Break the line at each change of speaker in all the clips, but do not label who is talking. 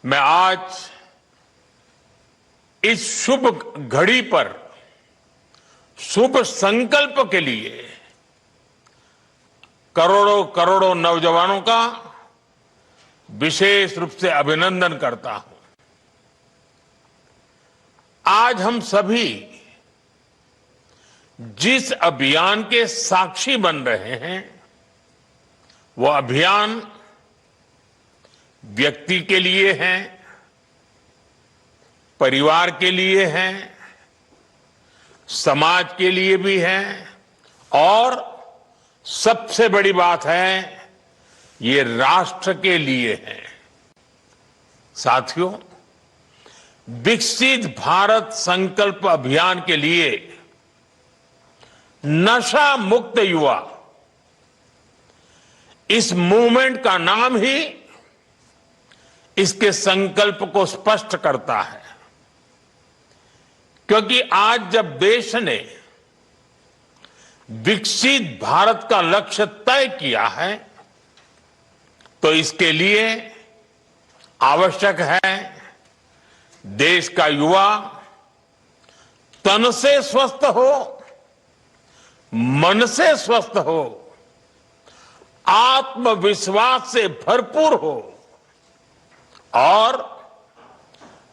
मैं आज इस शुभ घड़ी पर शुभ संकल्प के लिए करोड़ों करोड़ों नौजवानों का विशेष रूप से अभिनंदन करता हूं। आज हम सभी जिस अभियान के साक्षी बन रहे हैं वो अभियान व्यक्ति के लिए है, परिवार के लिए है, समाज के लिए भी है और सबसे बड़ी बात है ये राष्ट्र के लिए है। साथियों, विकसित भारत संकल्प अभियान के लिए नशा मुक्त युवा, इस मूवमेंट का नाम ही इसके संकल्प को स्पष्ट करता है, क्योंकि आज जब देश ने विकसित भारत का लक्ष्य तय किया है तो इसके लिए आवश्यक है देश का युवा तन से स्वस्थ हो, मन से स्वस्थ हो, आत्मविश्वास से भरपूर हो और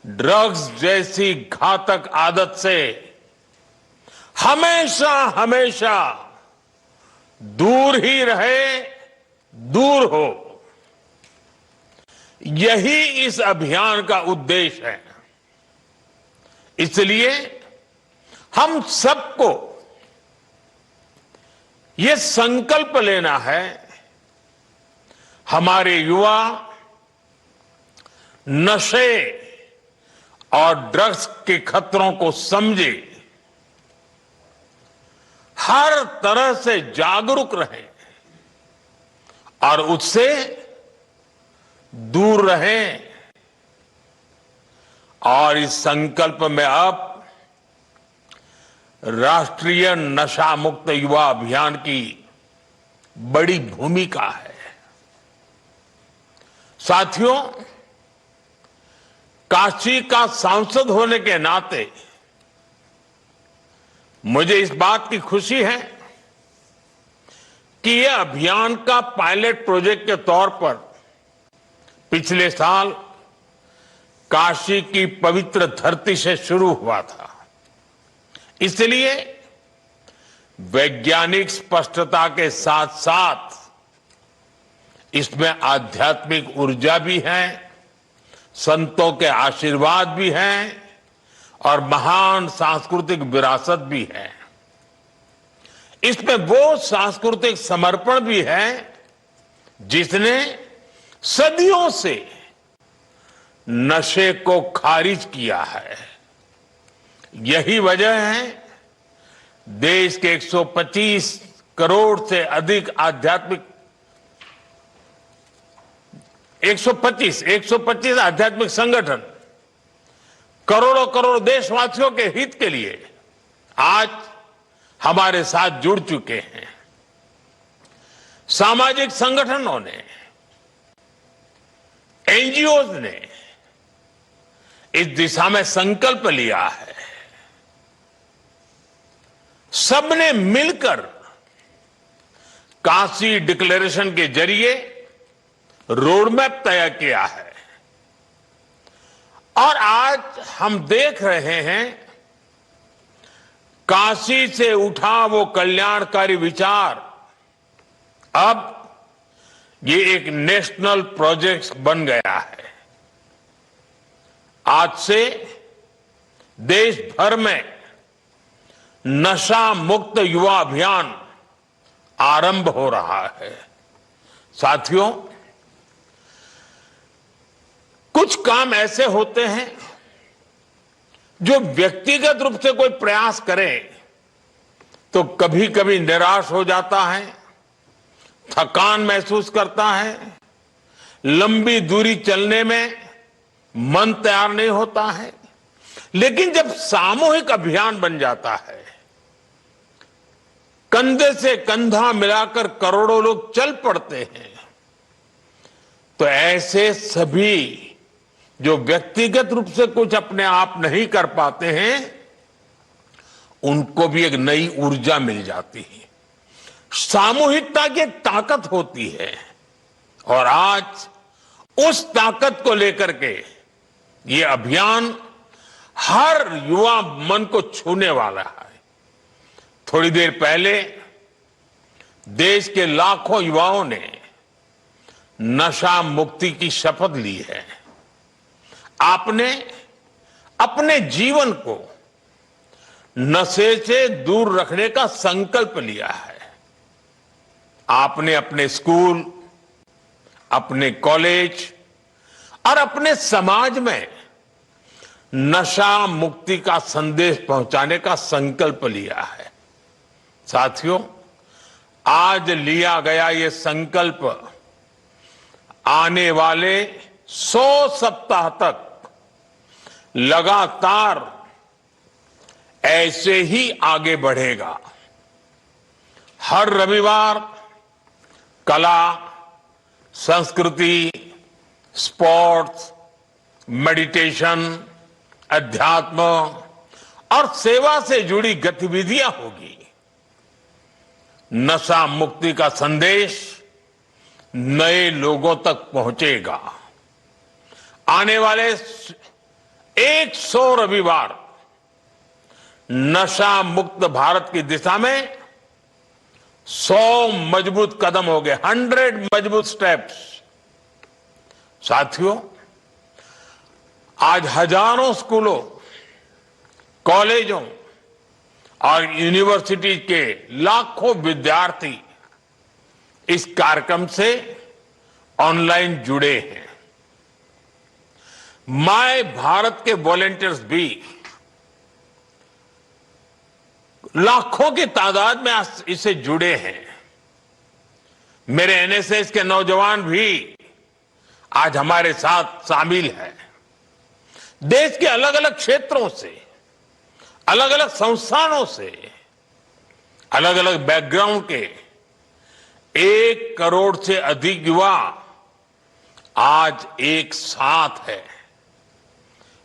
ड्रग्स जैसी घातक आदत से हमेशा हमेशा दूर ही रहे, दूर हो। यही इस अभियान का उद्देश्य है। इसलिए हम सबको ये संकल्प लेना है, हमारे युवा नशे और ड्रग्स के खतरों को समझे, हर तरह से जागरूक रहे और उससे दूर रहें। और इस संकल्प में अब राष्ट्रीय नशा मुक्त युवा अभियान की बड़ी भूमिका है। साथियों, काशी का सांसद होने के नाते मुझे इस बात की खुशी है कि यह अभियान का पायलट प्रोजेक्ट के तौर पर पिछले साल काशी की पवित्र धरती से शुरू हुआ था। इसलिए वैज्ञानिक स्पष्टता के साथ साथ इसमें आध्यात्मिक ऊर्जा भी है, संतों के आशीर्वाद भी हैं और महान सांस्कृतिक विरासत भी है। इसमें वो सांस्कृतिक समर्पण भी है जिसने सदियों से नशे को खारिज किया है। यही वजह है देश के 125 करोड़ से अधिक आध्यात्मिक 125 आध्यात्मिक संगठन करोड़ों करोड़ देशवासियों के हित के लिए आज हमारे साथ जुड़ चुके हैं। सामाजिक संगठनों ने, एनजीओज ने इस दिशा में संकल्प लिया है। सबने मिलकर काशी डिक्लेरेशन के जरिए रोडमैप तय किया है और आज हम देख रहे हैं काशी से उठा वो कल्याणकारी विचार अब ये एक नेशनल प्रोजेक्ट बन गया है। आज से देश भर में नशा मुक्त युवा अभियान आरंभ हो रहा है। साथियों, कुछ काम ऐसे होते हैं जो व्यक्तिगत रूप से कोई प्रयास करे तो कभी कभी निराश हो जाता है, थकान महसूस करता है, लंबी दूरी चलने में मन तैयार नहीं होता है। लेकिन जब सामूहिक अभियान बन जाता है, कंधे से कंधा मिलाकर करोड़ों लोग चल पड़ते हैं, तो ऐसे सभी जो व्यक्तिगत रूप से कुछ अपने आप नहीं कर पाते हैं, उनको भी एक नई ऊर्जा मिल जाती है। सामूहिकता की एक ताकत होती है और आज उस ताकत को लेकर के ये अभियान हर युवा मन को छूने वाला है। थोड़ी देर पहले देश के लाखों युवाओं ने नशा मुक्ति की शपथ ली है। आपने अपने जीवन को नशे से दूर रखने का संकल्प लिया है। आपने अपने स्कूल, अपने कॉलेज और अपने समाज में नशा मुक्ति का संदेश पहुंचाने का संकल्प लिया है। साथियों, आज लिया गया ये संकल्प आने वाले 100 सप्ताह तक लगातार ऐसे ही आगे बढ़ेगा। हर रविवार कला, संस्कृति, स्पोर्ट्स, मेडिटेशन, अध्यात्म और सेवा से जुड़ी गतिविधियां होगी। नशा मुक्ति का संदेश नए लोगों तक पहुंचेगा। आने वाले 100 रविवार नशा मुक्त भारत की दिशा में 100 मजबूत कदम हो गए, 100 मजबूत स्टेप्स। साथियों, आज हजारों स्कूलों, कॉलेजों और यूनिवर्सिटी के लाखों विद्यार्थी इस कार्यक्रम से ऑनलाइन जुड़े हैं। माय भारत के वॉलंटियर्स भी लाखों की तादाद में इससे जुड़े हैं। मेरे एनएसएस के नौजवान भी आज हमारे साथ शामिल हैं। देश के अलग अलग क्षेत्रों से, अलग अलग संस्थानों से, अलग अलग बैकग्राउंड के 1 करोड़ से अधिक युवा आज एक साथ है।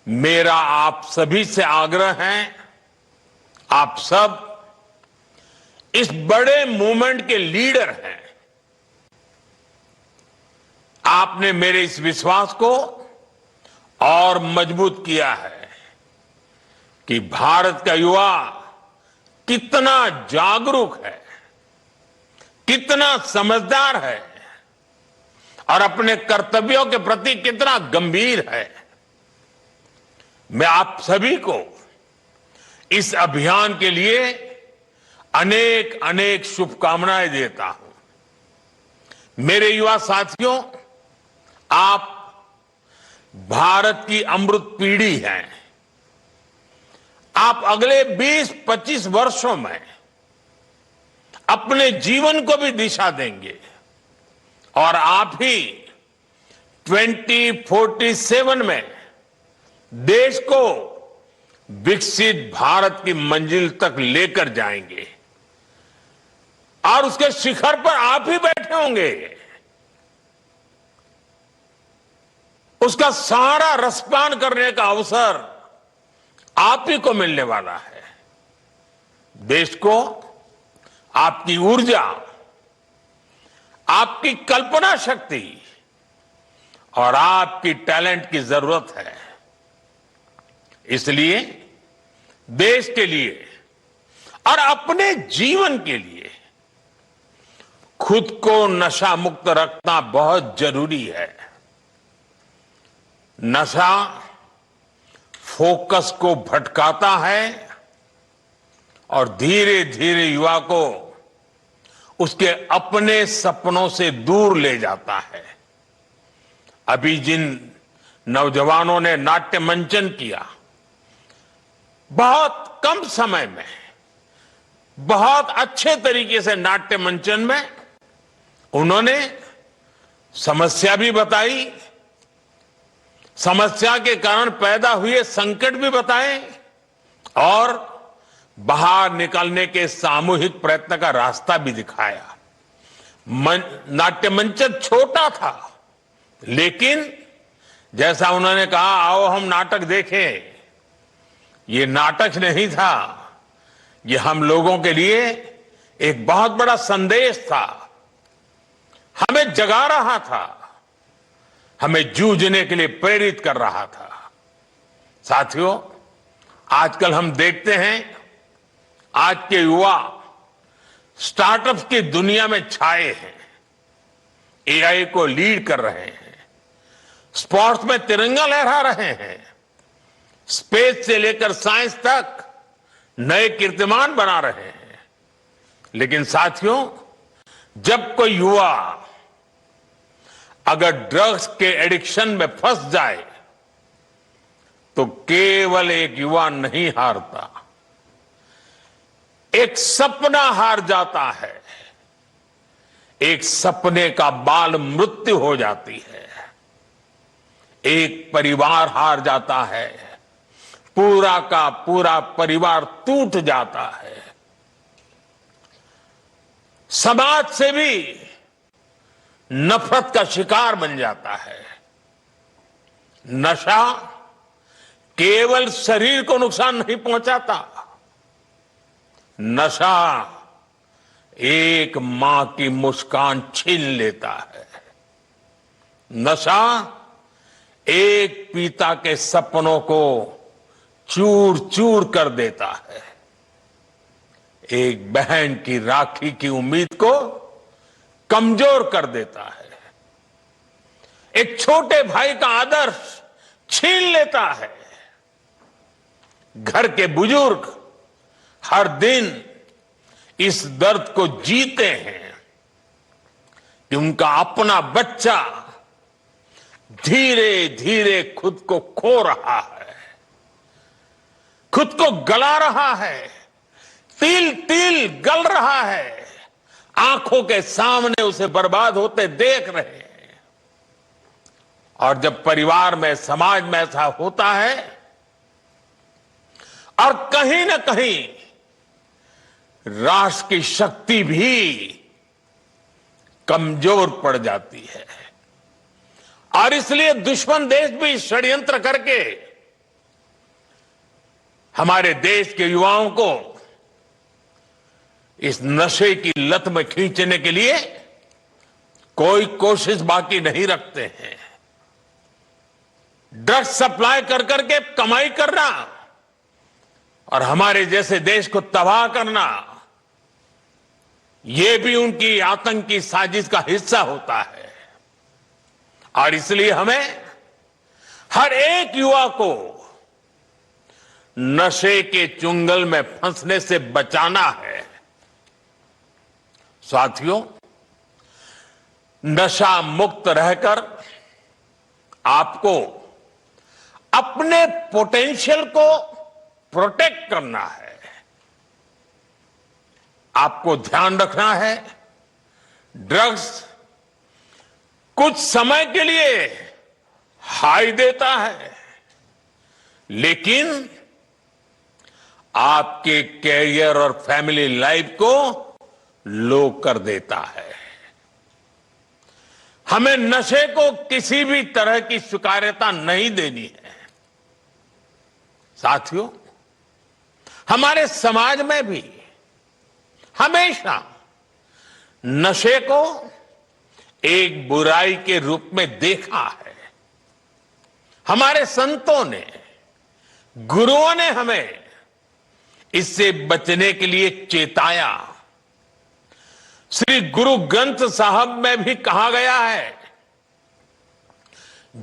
मेरा आप सभी से आग्रह है, आप सब इस बड़े मूवमेंट के लीडर हैं। आपने मेरे इस विश्वास को और मजबूत किया है कि भारत का युवा कितना जागरूक है, कितना समझदार है और अपने कर्तव्यों के प्रति कितना गंभीर है। मैं आप सभी को इस अभियान के लिए अनेक अनेक शुभकामनाएं देता हूं। मेरे युवा साथियों, आप भारत की अमृत पीढ़ी हैं। आप अगले 20-25 वर्षों में अपने जीवन को भी दिशा देंगे और आप ही 2047 में देश को विकसित भारत की मंजिल तक लेकर जाएंगे और उसके शिखर पर आप ही बैठे होंगे। उसका सारा रसपान करने का अवसर आप ही को मिलने वाला है। देश को आपकी ऊर्जा, आपकी कल्पना शक्ति और आपकी टैलेंट की जरूरत है। इसलिए देश के लिए और अपने जीवन के लिए खुद को नशा मुक्त रखना बहुत जरूरी है। नशा फोकस को भटकाता है और धीरे धीरे युवा को उसके अपने सपनों से दूर ले जाता है। अभी जिन नौजवानों ने नाट्य मंचन किया, बहुत कम समय में बहुत अच्छे तरीके से नाट्य मंचन में उन्होंने समस्या भी बताई, समस्या के कारण पैदा हुए संकट भी बताए और बाहर निकलने के सामूहिक प्रयत्न का रास्ता भी दिखाया। नाट्य मंचन छोटा था, लेकिन जैसा उन्होंने कहा, आओ हम नाटक देखें, ये नाटक नहीं था, ये हम लोगों के लिए एक बहुत बड़ा संदेश था, हमें जगा रहा था, हमें जूझने के लिए प्रेरित कर रहा था। साथियों, आजकल हम देखते हैं आज के युवा स्टार्टअप्स की दुनिया में छाए हैं, एआई को लीड कर रहे हैं, स्पोर्ट्स में तिरंगा लहरा रहे हैं, स्पेस से लेकर साइंस तक नए कीर्तिमान बना रहे हैं। लेकिन साथियों, जब कोई युवा अगर ड्रग्स के एडिक्शन में फंस जाए तो केवल एक युवा नहीं हारता, एक सपना हार जाता है, एक सपने का बाल मृत्यु हो जाती है, एक परिवार हार जाता है, पूरा का पूरा परिवार टूट जाता है, समाज से भी नफरत का शिकार बन जाता है। नशा केवल शरीर को नुकसान नहीं पहुंचाता, नशा एक मां की मुस्कान छीन लेता है, नशा एक पिता के सपनों को चूर चूर कर देता है, एक बहन की राखी की उम्मीद को कमजोर कर देता है, एक छोटे भाई का आदर्श छीन लेता है। घर के बुजुर्ग हर दिन इस दर्द को जीते हैं कि उनका अपना बच्चा धीरे धीरे खुद को खो रहा है, खुद को गला रहा है, तिल तिल गल रहा है, आंखों के सामने उसे बर्बाद होते देख रहे हैं। और जब परिवार में, समाज में ऐसा होता है और कहीं ना कहीं राष्ट्र की शक्ति भी कमजोर पड़ जाती है और इसलिए दुश्मन देश भी षड्यंत्र करके हमारे देश के युवाओं को इस नशे की लत में खींचने के लिए कोई कोशिश बाकी नहीं रखते हैं। ड्रग्स सप्लाई कर करके कमाई करना और हमारे जैसे देश को तबाह करना, यह भी उनकी आतंकी साजिश का हिस्सा होता है। और इसलिए हमें हर एक युवा को नशे के चुंगल में फंसने से बचाना है। साथियों, नशा मुक्त रहकर आपको अपने पोटेंशियल को प्रोटेक्ट करना है। आपको ध्यान रखना है, ड्रग्स कुछ समय के लिए हाई देता है, लेकिन आपके कैरियर और फैमिली लाइफ को लो कर देता है। हमें नशे को किसी भी तरह की स्वीकार्यता नहीं देनी है। साथियों, हमारे समाज में भी हमेशा नशे को एक बुराई के रूप में देखा है। हमारे संतों ने, गुरुओं ने हमें इससे बचने के लिए चेताया। श्री गुरु ग्रंथ साहब में भी कहा गया है,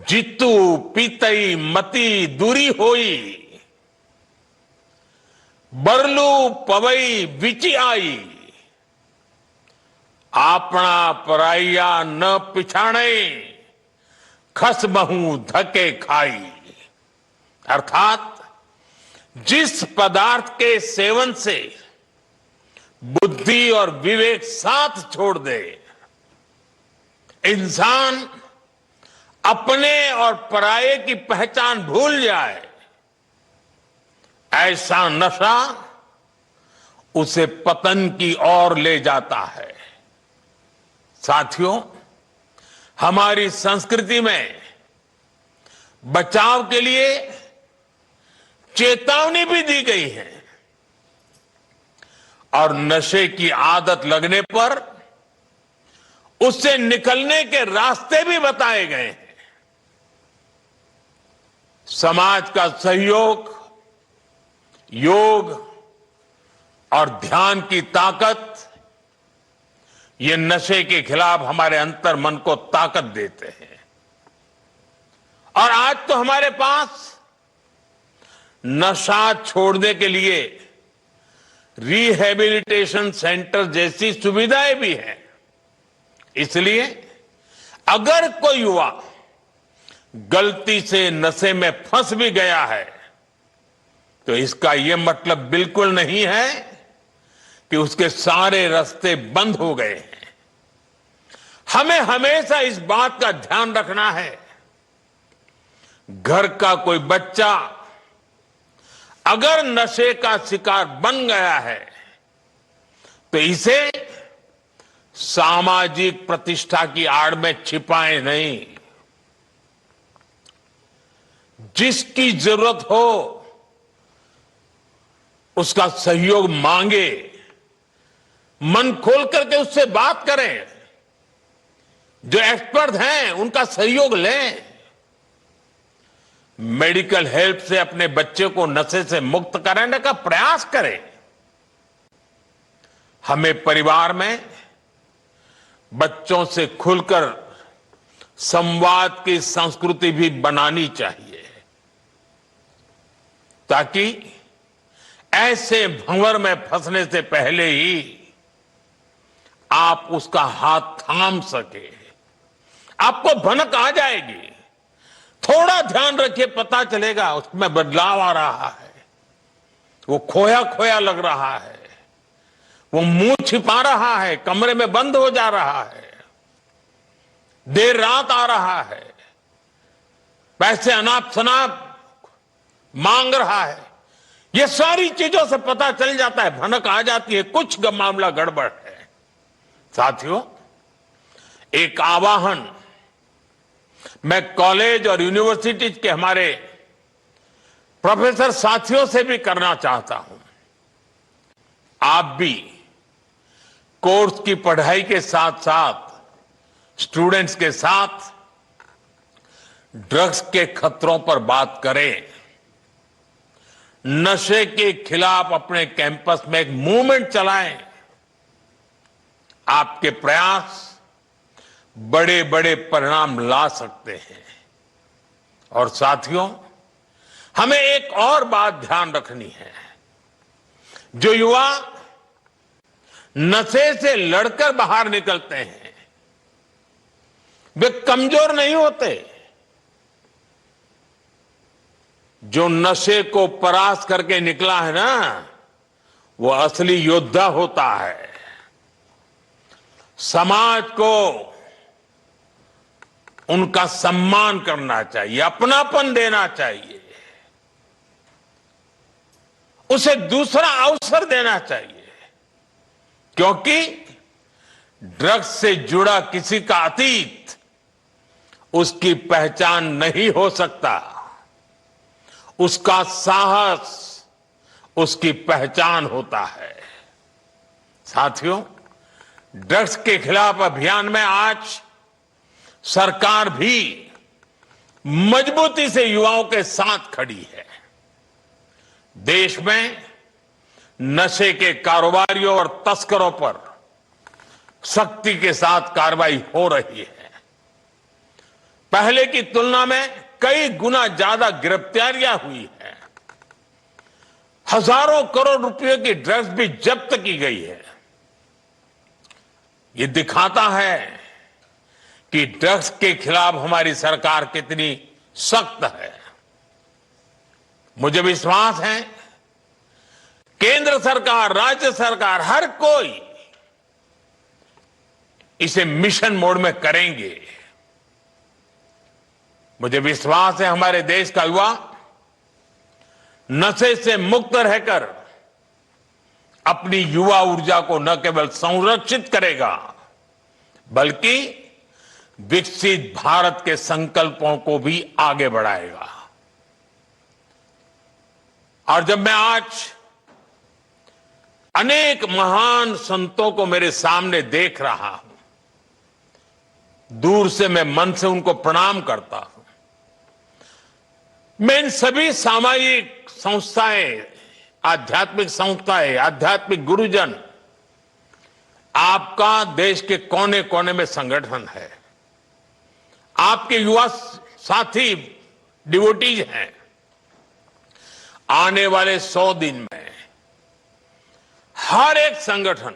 जितु पीतई मति दूरी होई, बरलू पवई बिची आई, आपना पराइया न पिछाणे, खस बहु धके खाई। अर्थात जिस पदार्थ के सेवन से बुद्धि और विवेक साथ छोड़ दे, इंसान अपने और पराये की पहचान भूल जाए, ऐसा नशा उसे पतन की ओर ले जाता है। साथियों, हमारी संस्कृति में बचाव के लिए चेतावनी भी दी गई है और नशे की आदत लगने पर उससे निकलने के रास्ते भी बताए गए हैं। समाज का सहयोग, योग और ध्यान की ताकत, ये नशे के खिलाफ हमारे अंतर मन को ताकत देते हैं। और आज तो हमारे पास नशा छोड़ने के लिए रिहैबिलिटेशन सेंटर जैसी सुविधाएं भी हैं। इसलिए अगर कोई युवा गलती से नशे में फंस भी गया है तो इसका यह मतलब बिल्कुल नहीं है कि उसके सारे रास्ते बंद हो गए हैं। हमें हमेशा इस बात का ध्यान रखना है, घर का कोई बच्चा अगर नशे का शिकार बन गया है तो इसे सामाजिक प्रतिष्ठा की आड़ में छिपाए नहीं। जिसकी जरूरत हो उसका सहयोग मांगे, मन खोल करके उससे बात करें, जो एक्सपर्ट हैं उनका सहयोग लें, मेडिकल हेल्प से अपने बच्चे को नशे से मुक्त कराने का प्रयास करें। हमें परिवार में बच्चों से खुलकर संवाद की संस्कृति भी बनानी चाहिए ताकि ऐसे भंवर में फंसने से पहले ही आप उसका हाथ थाम सके। आपको भनक आ जाएगी, थोड़ा ध्यान रखिए, पता चलेगा उसमें बदलाव आ रहा है, वो खोया खोया लग रहा है, वो मुंह छिपा रहा है, कमरे में बंद हो जा रहा है, देर रात आ रहा है, पैसे अनाप शनाप मांग रहा है। ये सारी चीजों से पता चल जाता है, भनक आ जाती है, कुछ मामला गड़बड़ है। साथियों, एक आवाहन मैं कॉलेज और यूनिवर्सिटीज के हमारे प्रोफेसर साथियों से भी करना चाहता हूं। आप भी कोर्स की पढ़ाई के साथ साथ स्टूडेंट्स के साथ ड्रग्स के खतरों पर बात करें। नशे के खिलाफ अपने कैंपस में एक मूवमेंट चलाएं। आपके प्रयास बड़े बड़े परिणाम ला सकते हैं। और साथियों, हमें एक और बात ध्यान रखनी है। जो युवा नशे से लड़कर बाहर निकलते हैं वे कमजोर नहीं होते। जो नशे को परास्त करके निकला है ना, वो असली योद्धा होता है। समाज को उनका सम्मान करना चाहिए, अपनापन देना चाहिए, उसे दूसरा अवसर देना चाहिए, क्योंकि ड्रग्स से जुड़ा किसी का अतीत उसकी पहचान नहीं हो सकता। उसका साहस उसकी पहचान होता है। साथियों, ड्रग्स के खिलाफ अभियान में आज सरकार भी मजबूती से युवाओं के साथ खड़ी है। देश में नशे के कारोबारियों और तस्करों पर सख्ती के साथ कार्रवाई हो रही है। पहले की तुलना में कई गुना ज्यादा गिरफ्तारियां हुई हैं। हजारों करोड़ रुपए की ड्रग्स भी जब्त की गई है। ये दिखाता है कि ड्रग्स के खिलाफ हमारी सरकार कितनी सख्त है। मुझे विश्वास है केंद्र सरकार, राज्य सरकार, हर कोई इसे मिशन मोड में करेंगे। मुझे विश्वास है हमारे देश का युवा नशे से मुक्त रहकर अपनी युवा ऊर्जा को न केवल संरक्षित करेगा बल्कि विकसित भारत के संकल्पों को भी आगे बढ़ाएगा। और जब मैं आज अनेक महान संतों को मेरे सामने देख रहा हूं, दूर से मैं मन से उनको प्रणाम करता हूं। मैं इन सभी सामाजिक संस्थाएं, आध्यात्मिक संस्थाएं, आध्यात्मिक गुरुजन, आपका देश के कोने कोने में संगठन है, आपके युवा साथी डिवोटीज हैं। आने वाले 100 दिन में हर एक संगठन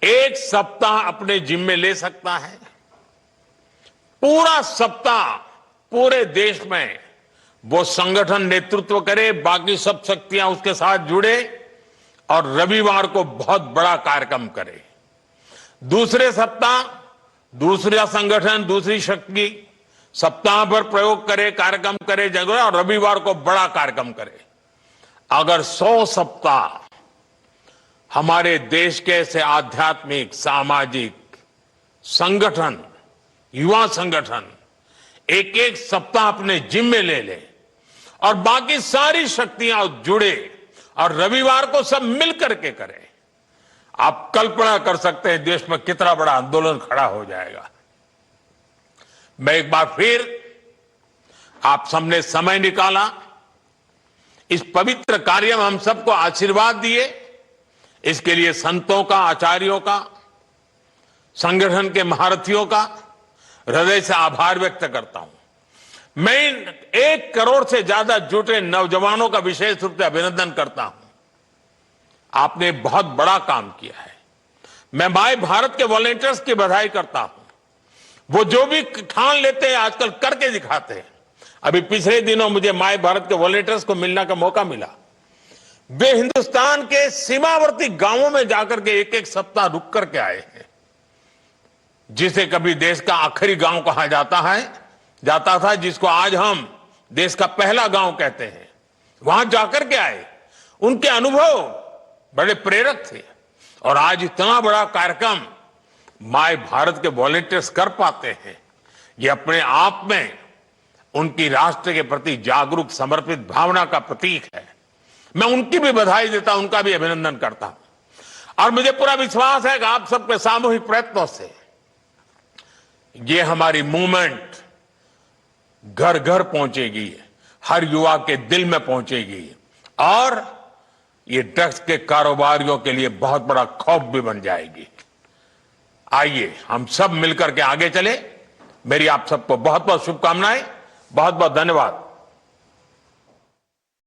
एक सप्ताह अपने जिम्मे ले सकता है। पूरा सप्ताह पूरे देश में वो संगठन नेतृत्व करे, बाकी सब शक्तियां उसके साथ जुड़े और रविवार को बहुत बड़ा कार्यक्रम करे। दूसरे सप्ताह दूसरा संगठन, दूसरी शक्ति सप्ताह भर प्रयोग करे, कार्यक्रम करे जगह, और रविवार को बड़ा कार्यक्रम करे। अगर 100 सप्ताह हमारे देश के ऐसे आध्यात्मिक, सामाजिक संगठन, युवा संगठन एक एक सप्ताह अपने जिम्मे ले ले और बाकी सारी शक्तियां जुड़े और रविवार को सब मिल करके करें, आप कल्पना कर सकते हैं देश में कितना बड़ा आंदोलन खड़ा हो जाएगा। मैं एक बार फिर आप सबने समय निकाला, इस पवित्र कार्य में हम सबको आशीर्वाद दिए, इसके लिए संतों का, आचार्यों का, संगठन के महारथियों का हृदय से आभार व्यक्त करता हूं। मैं 1 करोड़ से ज्यादा जुटे नौजवानों का विशेष रूप से अभिनंदन करता हूं। आपने बहुत बड़ा काम किया है। मैं माय भारत के वॉलंटियर्स की बधाई करता हूं। वो जो भी ठान लेते हैं आजकल करके दिखाते हैं। अभी पिछले दिनों मुझे माय भारत के वॉलंटियर्स को मिलने का मौका मिला। वे हिंदुस्तान के सीमावर्ती गांवों में जाकर के एक एक सप्ताह रुक करके आए हैं, जिसे कभी देश का आखिरी गांव कहा जाता था, जिसको आज हम देश का पहला गांव कहते हैं। वहां जाकर के आए, उनके अनुभव बड़े प्रेरक थे। और आज इतना बड़ा कार्यक्रम माय भारत के वॉलंटियर्स कर पाते हैं, ये अपने आप में उनकी राष्ट्र के प्रति जागरूक, समर्पित भावना का प्रतीक है। मैं उनकी भी बधाई देता हूं, उनका भी अभिनंदन करता हूं। और मुझे पूरा विश्वास है कि आप सबके सामूहिक प्रयत्नों से ये हमारी मूवमेंट घर घर पहुंचेगी, हर युवा के दिल में पहुंचेगी और ये ड्रग्स के कारोबारियों के लिए बहुत बड़ा खौफ भी बन जाएगी। आइए हम सब मिलकर के आगे चले। मेरी आप सबको बहुत बहुत शुभकामनाएं, बहुत बहुत धन्यवाद।